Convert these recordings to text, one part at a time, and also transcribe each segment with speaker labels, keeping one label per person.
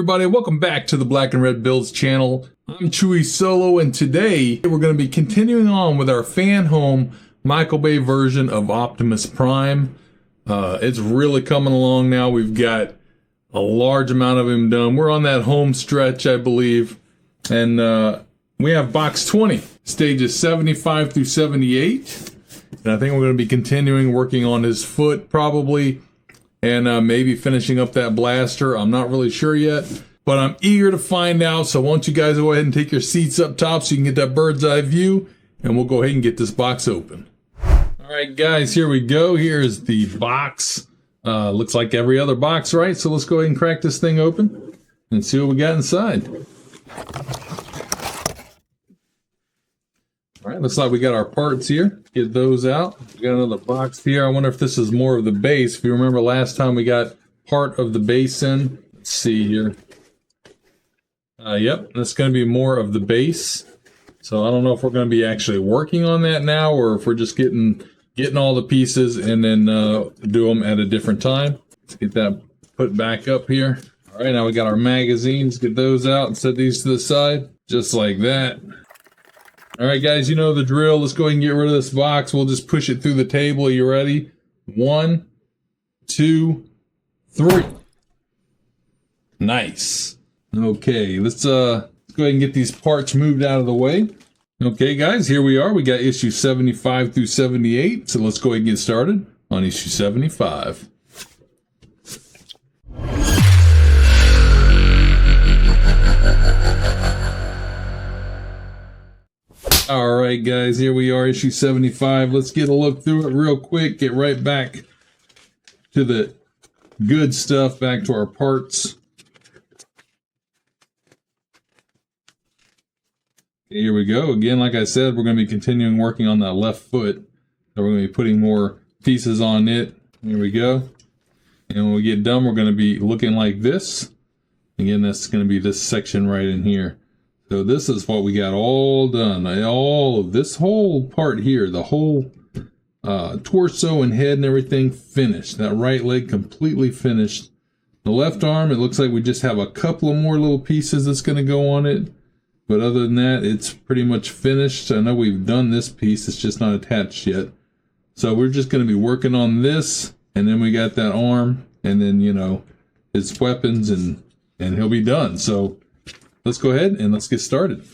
Speaker 1: everybody, welcome back to the Black and Red Builds channel. I'm Chewysolo, and today we're going to be continuing on with our FANHOME Michael Bay version of Optimus Prime. It's really coming along now. We've got a large amount of him done. We're on that home stretch, I believe, and we have box 20, stages 75 through 78, and I think we're going to be continuing working on his foot probably, and maybe finishing up that blaster. I'm not really sure yet, but I'm eager to find out. So why don't you guys go ahead and take your seats up top so you can get that bird's eye view, and we'll go ahead and get this box open. All right, guys, here we go. Here's the box. Looks like every other box, right? So let's go ahead and crack this thing open and see what we got inside. All right, looks like we got our parts here. Get those out. We got another box here. I wonder if this is more of the base. If you remember last time we got part of the base in. Let's see here. Yep, that's going to be more of the base. So I don't know if we're going to be actually working on that now, or if we're just getting all the pieces and then do them at a different time. Let's get that put back up here. All right, now we got our magazines. Get those out and set these to the side, just like that. All right, guys, you know the drill. Let's go ahead and get rid of this box. We'll just push it through the table. Are you ready? 1, 2, 3. Nice. Okay, let's go ahead and get these parts moved out of the way. Okay, guys, here we are. We got issue 75 through 78. So let's go ahead and get started on issue 75. All right, guys, here we are, issue 75. Let's get a look through it real quick. Get right back to the good stuff, back to our parts. Okay, here we go. Again, like I said, we're going to be continuing working on that left foot. So we're going to be putting more pieces on it. Here we go. And when we get done, we're going to be looking like this. Again, that's going to be this section right in here. So this is what we got all done. All of this whole part here, the whole torso and head and everything finished. That right leg completely finished. The left arm, it looks like we just have a couple of more little pieces that's going to go on it. But other than that, it's pretty much finished. I know we've done this piece. It's just not attached yet. So we're just going to be working on this. And then we got that arm. And then, you know, his weapons. And he'll be done. So let's go ahead and let's get started.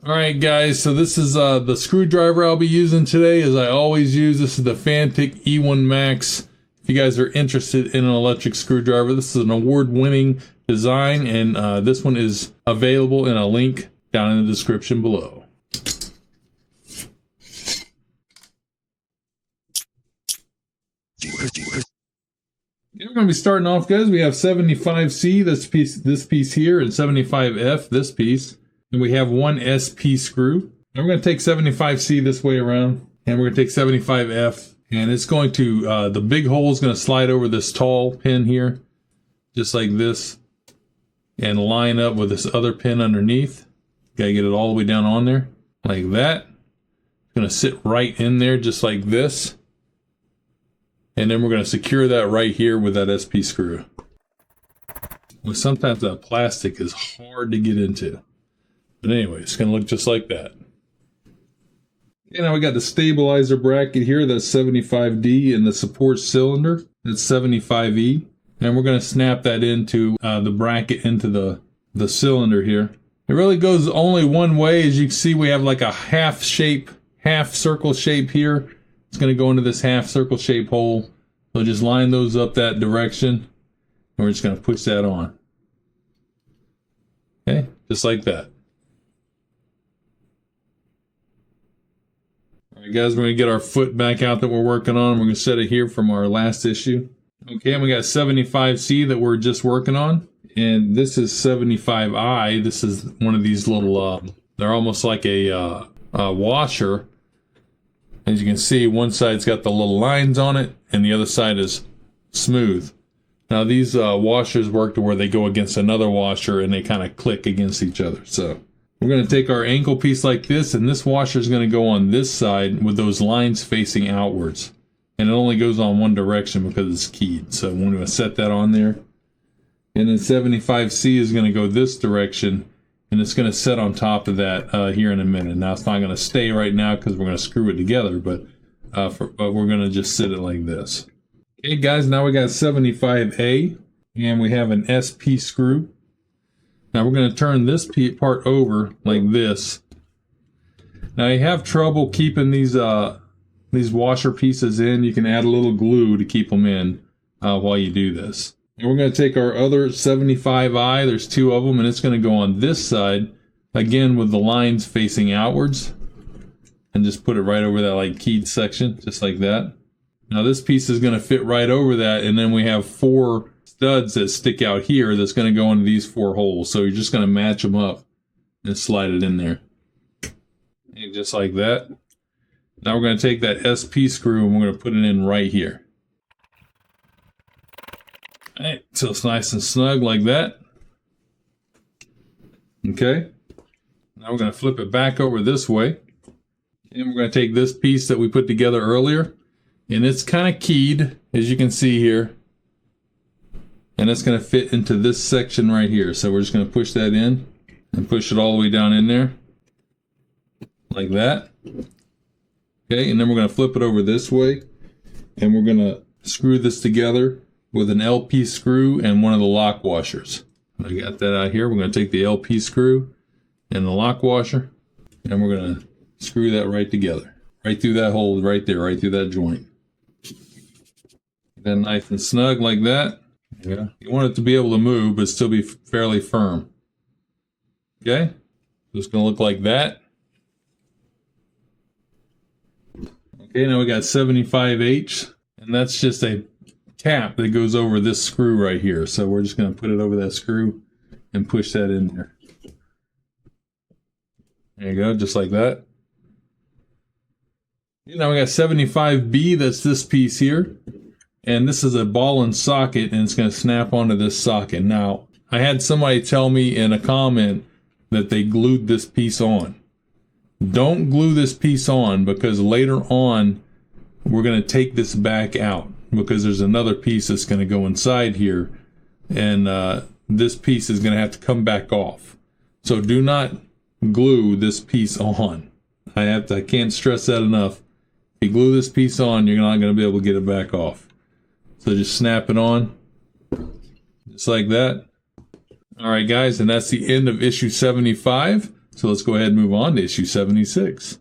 Speaker 1: All right, guys, so this is the screwdriver I'll be using today, as I always use. This is the Fantic E1 Max. If you guys are interested in an electric screwdriver, this is an award-winning design, and this one is available in a link down in the description below. We're going to be starting off, guys. We have 75C, this piece here, and 75F, this piece. And we have one SP screw. And we're going to take 75C this way around. And we're going to take 75F. And it's going to, the big hole is going to slide over this tall pin here. Just like this. And line up with this other pin underneath. Got to get it all the way down on there. Like that. It's going to sit right in there just like this. And then we're going to secure that right here with that SP screw. Well, sometimes that plastic is hard to get into. But anyway, it's going to look just like that. Okay, now we got the stabilizer bracket here. That's 75D, and the support cylinder. That's 75E. And we're going to snap that into the bracket into the cylinder here. It really goes only one way. As you can see, we have like a half circle shape here. It's going to go into this half circle shape hole. So just line those up that direction. And we're just going to push that on. Okay, just like that. All right, guys, we're going to get our foot back out that we're working on. We're going to set it here from our last issue. Okay, and we got 75C that we're just working on. And this is 75I. This is one of these little, they're almost like a washer. As you can see, one side's got the little lines on it, and the other side is smooth. Now, these washers work to where they go against another washer, and they kind of click against each other. So We're going to take our ankle piece like this, and this washer is going to go on this side with those lines facing outwards. And it only goes on one direction because it's keyed. So I'm going to set that on there. And then 75C is going to go this direction, and it's going to set on top of that here in a minute. Now it's not going to stay right now because we're going to screw it together, but we're going to just sit it like this. Okay guys, now we got 75A, and we have an SP screw. Now we're going to turn this part over like this. Now you have trouble keeping these washer pieces in. You can add a little glue to keep them in while you do this. And we're going to take our other 75I, there's two of them, and it's going to go on this side, again with the lines facing outwards, and just put it right over that like keyed section, just like that. Now this piece is going to fit right over that, and then we have 4 studs that stick out here that's going to go into these 4 holes. So you're just going to match them up and slide it in there. And just like that. Now we're going to take that SP screw and we're going to put it in right here. Alright, so it's nice and snug like that. Okay. Now we're going to flip it back over this way. And we're going to take this piece that we put together earlier. And it's kind of keyed, as you can see here. And it's going to fit into this section right here. So we're just going to push that in and push it all the way down in there. Like that. Okay, and then we're going to flip it over this way. And we're going to screw this together with an LP screw and one of the lock washers. I got that out here. We're going to take the LP screw and the lock washer, and we're going to screw that right together. Right through that hole right there, right through that joint. Then nice and snug like that. Yeah. You want it to be able to move, but still be fairly firm. Okay? So it's going to look like that. Okay, now we got 75H, and that's just a cap that goes over this screw right here. So we're just going to put it over that screw and push that in there. There you go, just like that. Now we got 75B, that's this piece here. And this is a ball and socket, and it's going to snap onto this socket. Now, I had somebody tell me in a comment that they glued this piece on. Don't glue this piece on, because later on, we're going to take this back out, because there's another piece that's going to go inside here, and this piece is going to have to come back off. So do not glue this piece on. I can't stress that enough. If you glue this piece on, you're not going to be able to get it back off. So just snap it on, just like that. All right, guys, and that's the end of issue 75. So let's go ahead and move on to issue 76.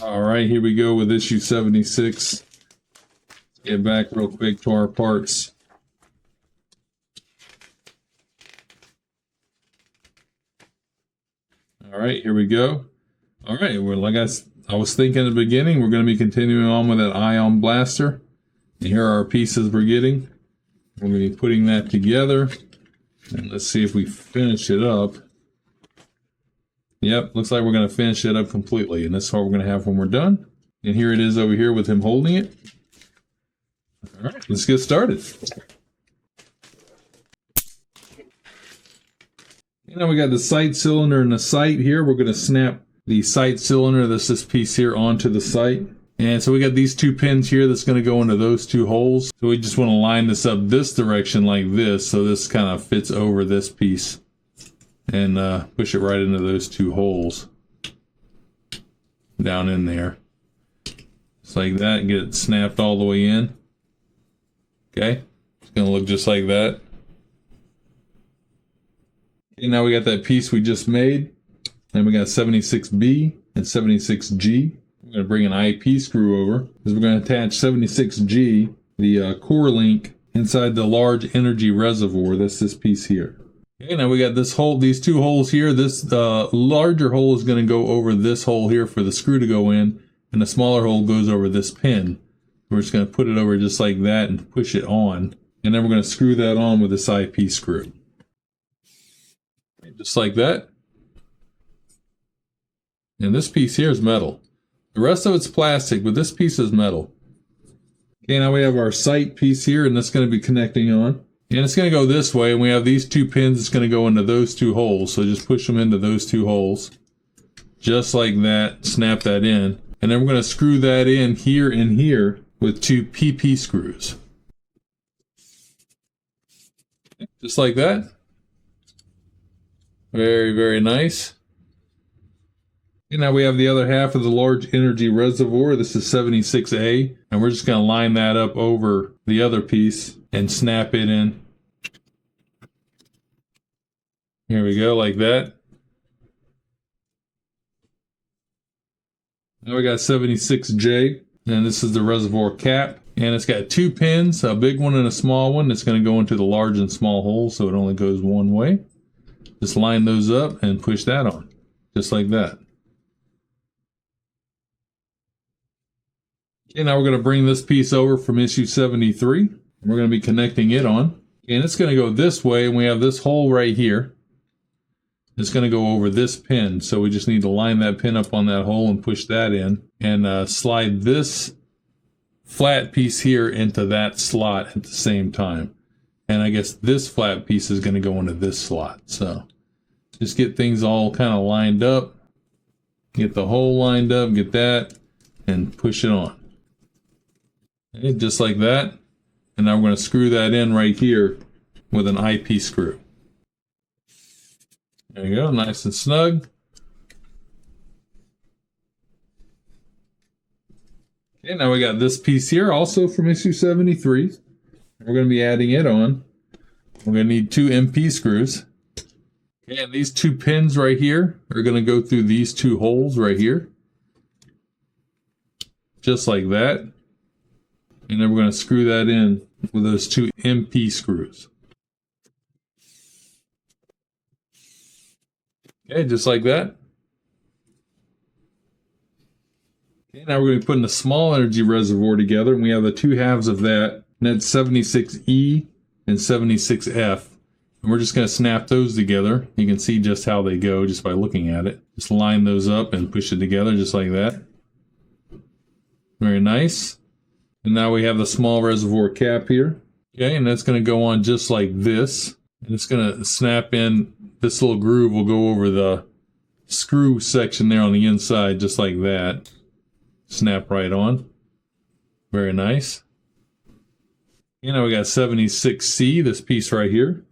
Speaker 1: All right, here we go with issue 76. Let's get back real quick to our parts. All right, here we go. All right, well, like I was thinking in the beginning, we're going to be continuing on with that ion blaster. And here are our pieces we're getting. We're going to be putting that together. And let's see if we finish it up. Yep, looks like we're going to finish it up completely. And that's what we're going to have when we're done. And here it is over here with him holding it. All right, let's get started. Now we got the sight cylinder and the sight here. We're going to snap the sight cylinder, this piece here, onto the sight. And so we got these 2 pins here that's going to go into those 2 holes. So we just want to line this up this direction like this, so this kind of fits over this piece. And push it right into those 2 holes. Down in there. Just like that, get it snapped all the way in. Okay, it's going to look just like that. Okay, now we got that piece we just made. Then we got 76B and 76G. We're going to bring an IP screw over, because we're going to attach 76G, the core link, inside the large energy reservoir. That's this piece here. Okay, now we got this hole, these 2 holes here. This larger hole is going to go over this hole here for the screw to go in, and the smaller hole goes over this pin. We're just going to put it over just like that and push it on, and then we're going to screw that on with this IP screw. Just like that. And this piece here is metal. The rest of it's plastic, but this piece is metal. Okay, now we have our sight piece here, and that's going to be connecting on. And it's going to go this way, and we have these two pins. It's going to go into those two holes. So just push them into those two holes. Just like that. Snap that in. And then we're going to screw that in here and here with two PP screws. Just like that. Very, very nice. And now we have the other half of the large energy reservoir. This is 76A. And we're just going to line that up over the other piece and snap it in. Here we go, like that. Now we got 76J. And this is the reservoir cap. And it's got two pins, a big one and a small one. It's going to go into the large and small holes, so it only goes one way. Just line those up and push that on. Just like that. Okay, now we're going to bring this piece over from issue 73. We're going to be connecting it on. And it's going to go this way, and we have this hole right here. It's going to go over this pin, so we just need to line that pin up on that hole and push that in. And slide this flat piece here into that slot at the same time. And I guess this flat piece is going to go into this slot. So just get things all kind of lined up. Get the hole lined up, get that, and push it on. Okay, just like that. And now we're going to screw that in right here with an IP screw. There you go, nice and snug. Okay, now we got this piece here, also from issue 73. We're going to be adding it on. We're going to need two MP screws. Okay, and these two pins right here are going to go through these two holes right here. Just like that. And then we're going to screw that in with those two MP screws. Okay, just like that. Okay, now we're going to be putting a small energy reservoir together, and we have the two halves of that, and that's 76E and 76F. And we're just going to snap those together. You can see just how they go just by looking at it. Just line those up and push it together just like that. Very nice. And now we have the small reservoir cap here. Okay, and that's going to go on just like this. And it's going to snap in. This little groove will go over the screw section there on the inside just like that. Snap right on. Very nice. You know, we got 76C, this piece right here.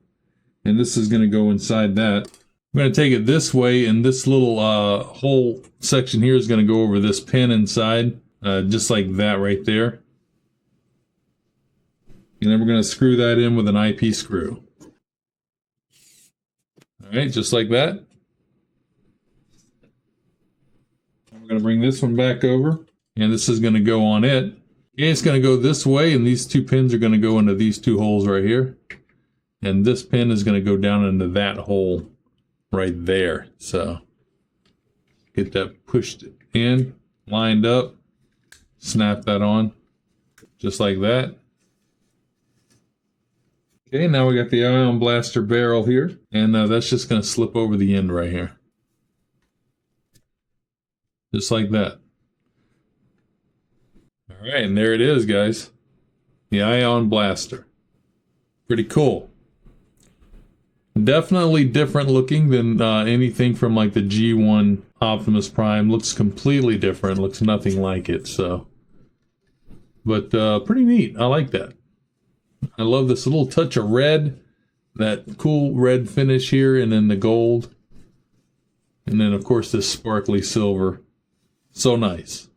Speaker 1: And this is going to go inside that. I'm going to take it this way, and this little whole section here is going to go over this pin inside. Just like that right there. And then we're going to screw that in with an IP screw. Alright, just like that. We're going to bring this one back over. And this is going to go on it. Okay, it's going to go this way, and these two pins are going to go into these two holes right here. And this pin is going to go down into that hole right there. So, get that pushed in, lined up. Snap that on, just like that. Okay, now we got the ion blaster barrel here, and that's just going to slip over the end right here. Just like that. Alright, and there it is, guys. The ion blaster. Pretty cool. Definitely different looking than anything from like the G1 Optimus Prime. Looks completely different, looks nothing like it, so. But pretty neat. I like that. I love this little touch of red. That cool red finish here, and then the gold. And then, of course, this sparkly silver. So nice.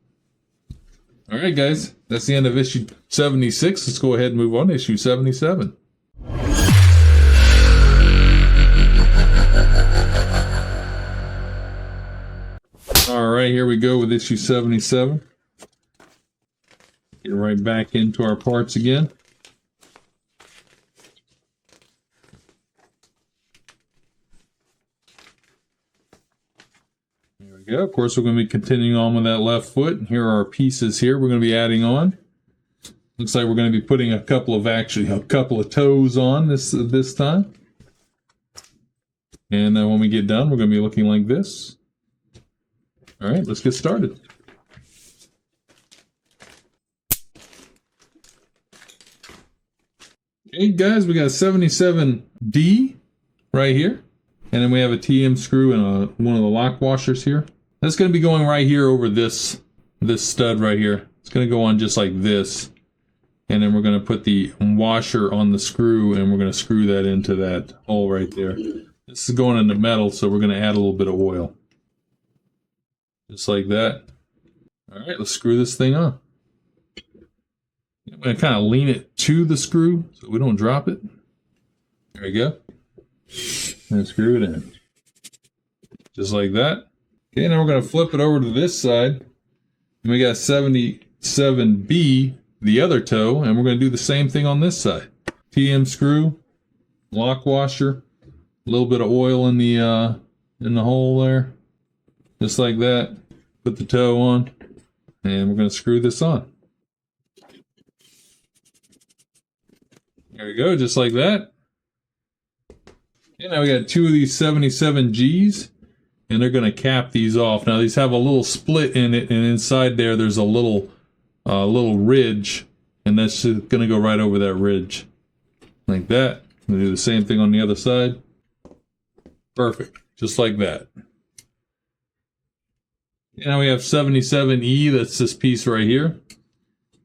Speaker 1: Alright, guys. That's the end of issue 76. Let's go ahead and move on to issue 77. Alright, here we go with issue 77. Get right back into our parts again. There we go. Of course, we're going to be continuing on with that left foot. Here are our pieces here we're going to be adding on. Looks like we're going to be putting a couple of toes on this time. And when we get done, we're going to be looking like this. All right, let's get started. Okay, guys, we got 77D right here. And then we have a TM screw and one of the lock washers here. That's going to be going right here over this stud right here. It's going to go on just like this. And then we're going to put the washer on the screw and we're going to screw that into that hole right there. This is going into metal, so we're going to add a little bit of oil. Just like that. All right, let's screw this thing on. I'm going to kind of lean it to the screw so we don't drop it. There we go. And screw it in. Just like that. Okay, now we're going to flip it over to this side. And we got 77B, the other toe, and we're going to do the same thing on this side. TM screw, lock washer, a little bit of oil in the hole there. Just like that. Put the toe on, and we're going to screw this on. There we go, just like that. And now we got two of these 77Gs, and they're going to cap these off. Now these have a little split in it, and inside there's a little ridge, and that's going to go right over that ridge, like that. We'll do the same thing on the other side. Perfect, just like that. And now we have 77E, that's this piece right here,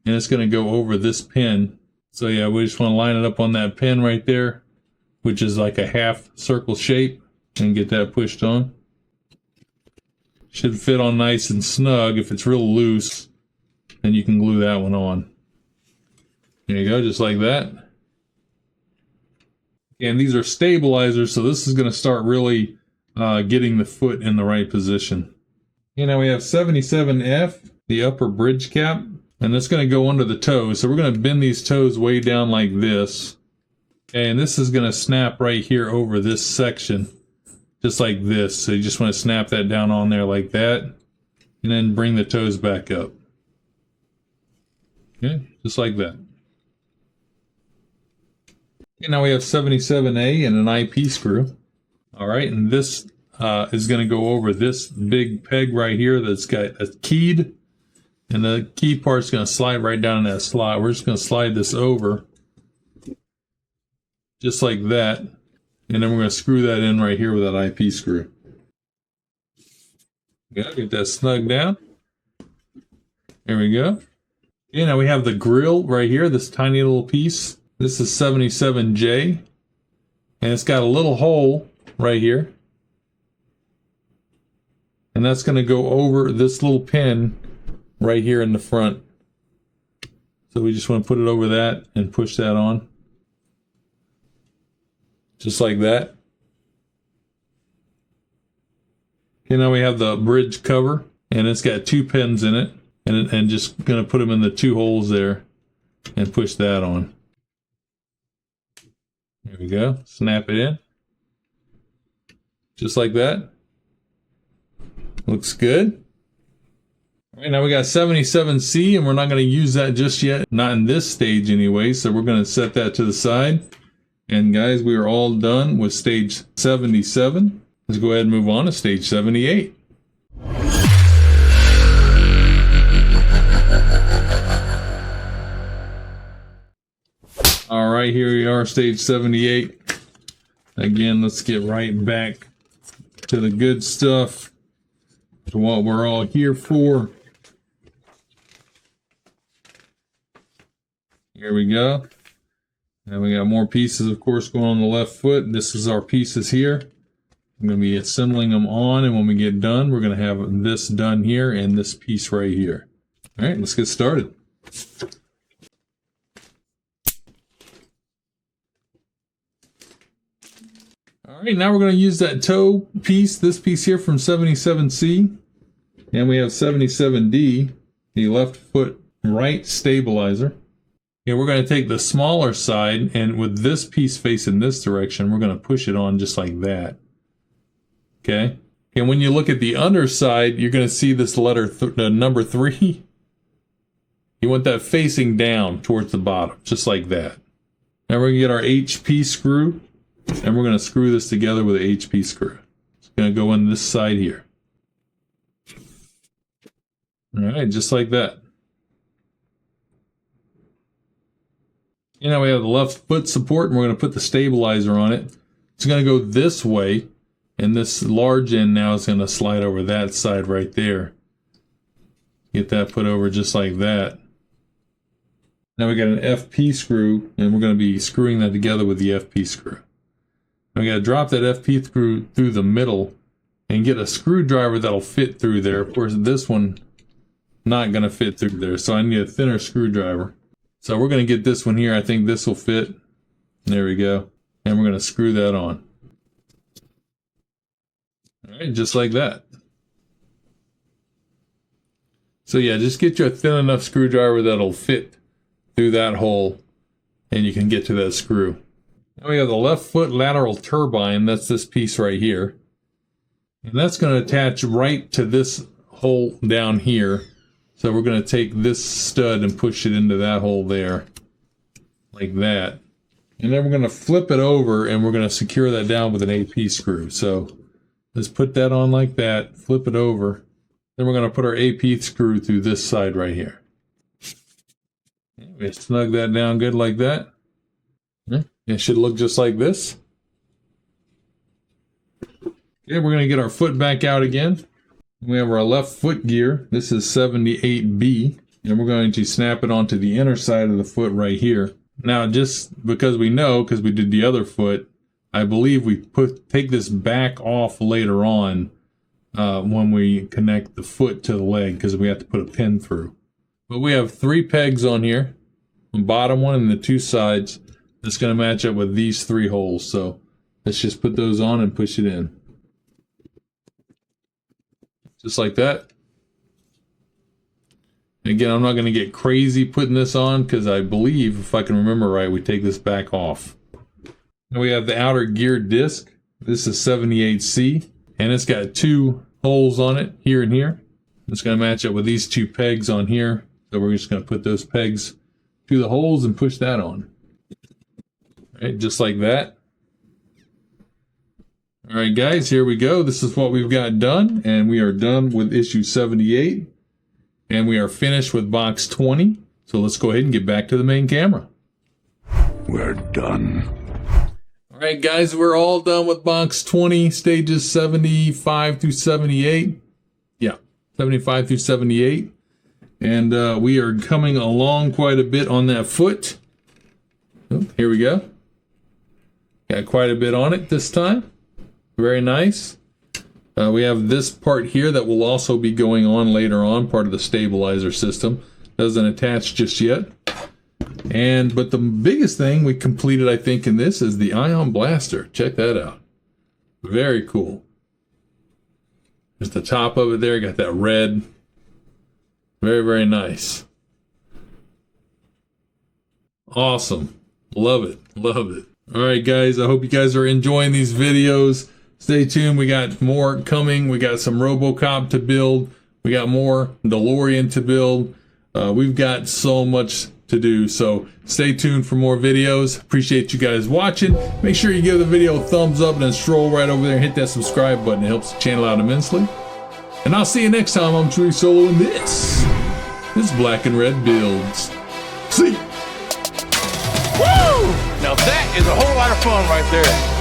Speaker 1: and it's going to go over this pin. So yeah, we just want to line it up on that pin right there, which is like a half circle shape, and get that pushed on. Should fit on nice and snug. If it's real loose, then you can glue that one on. There you go, just like that. And these are stabilizers, so this is going to start really getting the foot in the right position. And now we have 77F, the upper bridge cap. And that's going to go under the toes. So we're going to bend these toes way down like this. And this is going to snap right here over this section. Just like this. So you just want to snap that down on there like that. And then bring the toes back up. Okay, just like that. Okay, now we have 77A and an IP screw. Alright, and this is going to go over this big peg right here that's got a keyed. And the key part's going to slide right down in that slot. We're just going to slide this over. Just like that. And then we're going to screw that in right here with that IP screw. Okay, get that snug down. There we go. Okay, now we have the grill right here, this tiny little piece. This is 77J. And it's got a little hole right here. And that's going to go over this little pin right here in the front. So we just want to put it over that and push that on. Just like that. Okay, now we have the bridge cover, and it's got two pins in it, and just going to put them in the two holes there and push that on. There we go. Snap it in. Just like that. Looks good. All right, now we got 77C, and we're not going to use that just yet. Not in this stage anyway, so we're going to set that to the side. And guys, we are all done with stage 77. Let's go ahead and move on to stage 78. All right, here we are, stage 78. Again, let's get right back to the good stuff, to what we're all here for. Here we go. And we got more pieces, of course, going on the left foot. This is our pieces here. I'm going to be assembling them on, and when we get done, we're going to have this done here and this piece right here. All right, let's get started. All right, now we're going to use that toe piece, this piece here from 77C. And we have 77D, the left foot right stabilizer. And we're going to take the smaller side, and with this piece facing this direction, we're going to push it on just like that. Okay? And when you look at the underside, you're going to see this letter, number 3. You want that facing down towards the bottom, just like that. Now we're going to get our HP screw, and we're going to screw this together with an HP screw. It's going to go in this side here. All right, just like that. You know, we have the left foot support, and we're going to put the stabilizer on it. It's going to go this way, and this large end now is going to slide over that side right there. Get that put over just like that. Now we got an FP screw, and we're going to be screwing that together with the FP screw. We got to drop that FP screw through the middle and get a screwdriver that'll fit through there. Of course, this one not going to fit through there, so I need a thinner screwdriver. So we're going to get this one here. I think this will fit. There we go. And we're going to screw that on. All right, just like that. So yeah, just get you a thin enough screwdriver that'll fit through that hole, and you can get to that screw. Now we have the left foot lateral turbine. That's this piece right here. And that's going to attach right to this hole down here. So we're going to take this stud and push it into that hole there, like that. And then we're going to flip it over, and we're going to secure that down with an AP screw. So let's put that on like that, flip it over. Then we're going to put our AP screw through this side right here. We snug that down good like that. It should look just like this. Okay, we're going to get our foot back out again. We have our left foot gear. This is 78B, and we're going to snap it onto the inner side of the foot right here. Now, just because we know, because we did the other foot, I believe we take this back off later on when we connect the foot to the leg, because we have to put a pin through. But we have 3 pegs on here, the bottom one and the 2 sides. That's going to match up with these 3 holes. So let's just put those on and push it in. Just like that. Again, I'm not going to get crazy putting this on, because I believe, if I can remember right, we take this back off. Now we have the outer gear disc. This is 78C, and it's got 2 holes on it, here and here. It's going to match up with these 2 pegs on here. So we're just going to put those pegs through the holes and push that on. All right, just like that. All right, guys, here we go. This is what we've got done, and we are done with issue 78, and we are finished with box 20. So let's go ahead and get back to the main camera.
Speaker 2: We're done.
Speaker 1: All right, guys, we're all done with box 20, stages 75 through 78. Yeah, 75 through 78. And we are coming along quite a bit on that foot. Oh, here we go. Got quite a bit on it this time. Very nice. We have this part here that will also be going on later on, part of the stabilizer system. Doesn't attach just yet. But the biggest thing we completed, I think, in this is the ion blaster. Check that out. Very cool. There's the top of it there. Got that red. Very, very nice. Awesome. Love it. Love it. All right, guys. I hope you guys are enjoying these videos. Stay tuned. We got more coming. We got some RoboCop to build. We got more DeLorean to build. We've got so much to do. So stay tuned for more videos. Appreciate you guys watching. Make sure you give the video a thumbs up and then stroll right over there and hit that subscribe button. It helps the channel out immensely. And I'll see you next time. I'm thechewysolo, and this is Black and Red Builds. See ya.
Speaker 3: Woo! Now that is a whole lot of fun right there.